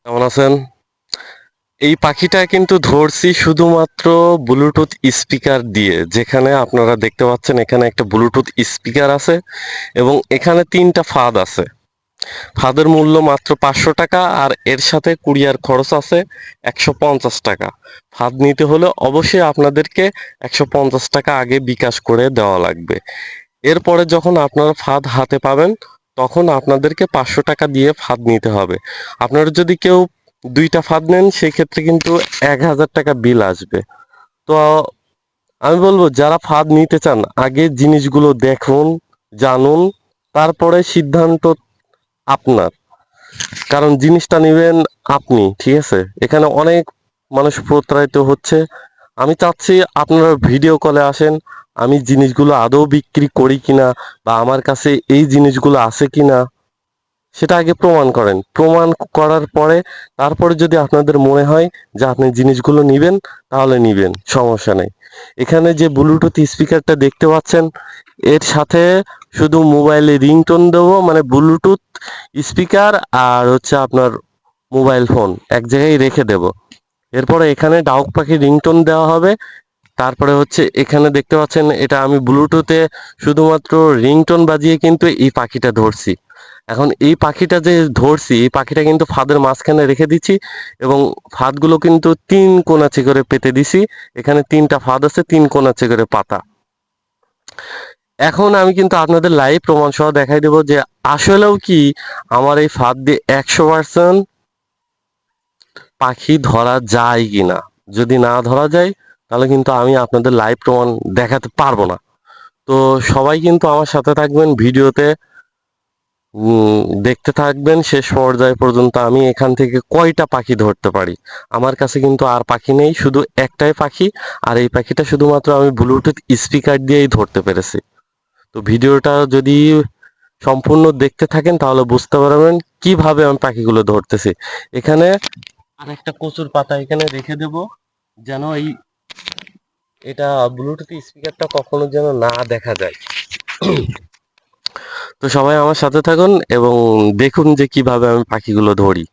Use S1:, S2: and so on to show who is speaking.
S1: কেমন আছেন? এই পাখিটা কিন্তু ধরছি শুধুমাত্র ব্লুটুথ স্পিকার দিয়ে। যেখানে আপনারা দেখতে পাচ্ছেন এখানে একটা ব্লুটুথ স্পিকার আছে এবং এখানে ৩টা ফাঁদ আছে। ফাঁদের মূল্য মাত্র ৫০০ টাকা আর এর সাথে কুরিয়ার খরচ আছে ১৫০ টাকা। ফাঁদ নিতে হলে অবশ্যই আপনাদেরকে ১৫০ টাকা আগে বিকাশ করে দেওয়া লাগবে। এরপরে যখন আপনারা ফাঁদ হাতে পাবেন তখন আপনাদেরকে ৫০০ টাকা দিয়ে ফাঁদ নিতে হবে। আপনারা যদি কেউ ২টা ফাঁদ নেন সেক্ষেত্রে কিন্তু ১,০০০ টাকা বিল আসবে। তো আমি বলবো যারা ফাঁদ নিতে চান আগে জিনিসগুলো দেখুন, জানুন, তারপরে সিদ্ধান্ত আপনার। কারণ জিনিসটা নিবেন আপনি, ঠিক আছে? এখানে অনেক মানুষ প্রতারিত হচ্ছে। আমি চাচ্ছি আপনারা ভিডিও কলে আসেন, আমি জিনিসগুলো আদৌ বিক্রি করি কিনা বা আমার কাছে এই জিনিসগুলো আছে কিনা সেটা আগে প্রমাণ করেন। প্রমাণ করার পরে তারপরে যদি আপনাদের মনে হয় যে আপনি জিনিসগুলো নিবেন তাহলে নিবেন, সমস্যা নেই। এখানে যে ব্লুটুথ স্পিকারটা দেখতে পাচ্ছেন এর সাথে শুধু মোবাইলে রিংটোন দেবো, মানে ব্লুটুথ স্পিকার আর হচ্ছে আপনার মোবাইল ফোন এক জায়গায় রেখে দেব। এরপরে এখানে ডাউক পাখি রিংটোন দেওয়া হবে। তারপরে হচ্ছে এখানে দেখতে পাচ্ছেন এটা আমি ব্লুটুথে শুধুমাত্র রিংটোন বাজিয়ে কিন্তু এই পাখিটা ধরছি। এখন এই পাখিটা যে ধরছি এই পাখিটা কিন্তু ফাঁদের মাঝখানে রেখে দিচ্ছি এবং ফাঁদগুলো কিন্তু ৩ কোণাচে করে পেতে দিছি। এখানে ৩টা ফাঁদ আছে, ৩ কোণাচে করে পাতা। এখন আমি কিন্তু আপনাদের লাইভ প্রমাণ সহ দেখাই দেবো যে আসলেও কি আমার এই ফাঁদ দিয়ে ১০০% পাখি ধরা যায় কিনা। যদি না ধরা যায় তাহলে কিন্তু আমি আপনাদের লাইভ প্রমাণ দেখাতে পারবো না। তো সবাই কিন্তু আমার সাথে থাকবেন ভিডিওতে, দেখতে থাকবেন শেষ পর্যায় পর্যন্ত আমি এখান থেকে কয়টা পাখি ধরতে পারি। আমার কাছে কিন্তু আর পাখি নেই, শুধু একটাই পাখি। আর এই পাখিটা শুধুমাত্র আমি ব্লুটুথ স্পিকার দিয়েই ধরতে পেরেছি। তো ভিডিওটা যদি সম্পূর্ণ দেখতে থাকেন তাহলে বুঝতে পারবেন কিভাবে আমি পাখিগুলো ধরতেছি। এখানে আরেকটা কচুর পাতা এখানে রেখে দেব যেন এটা ব্লুটুথ স্পিকারটা কখনো যেন না দেখা যায়। তো সবাই আমার সাথে থাকুন এবং দেখুন যে কিভাবে আমি পাখিগুলো ধরি।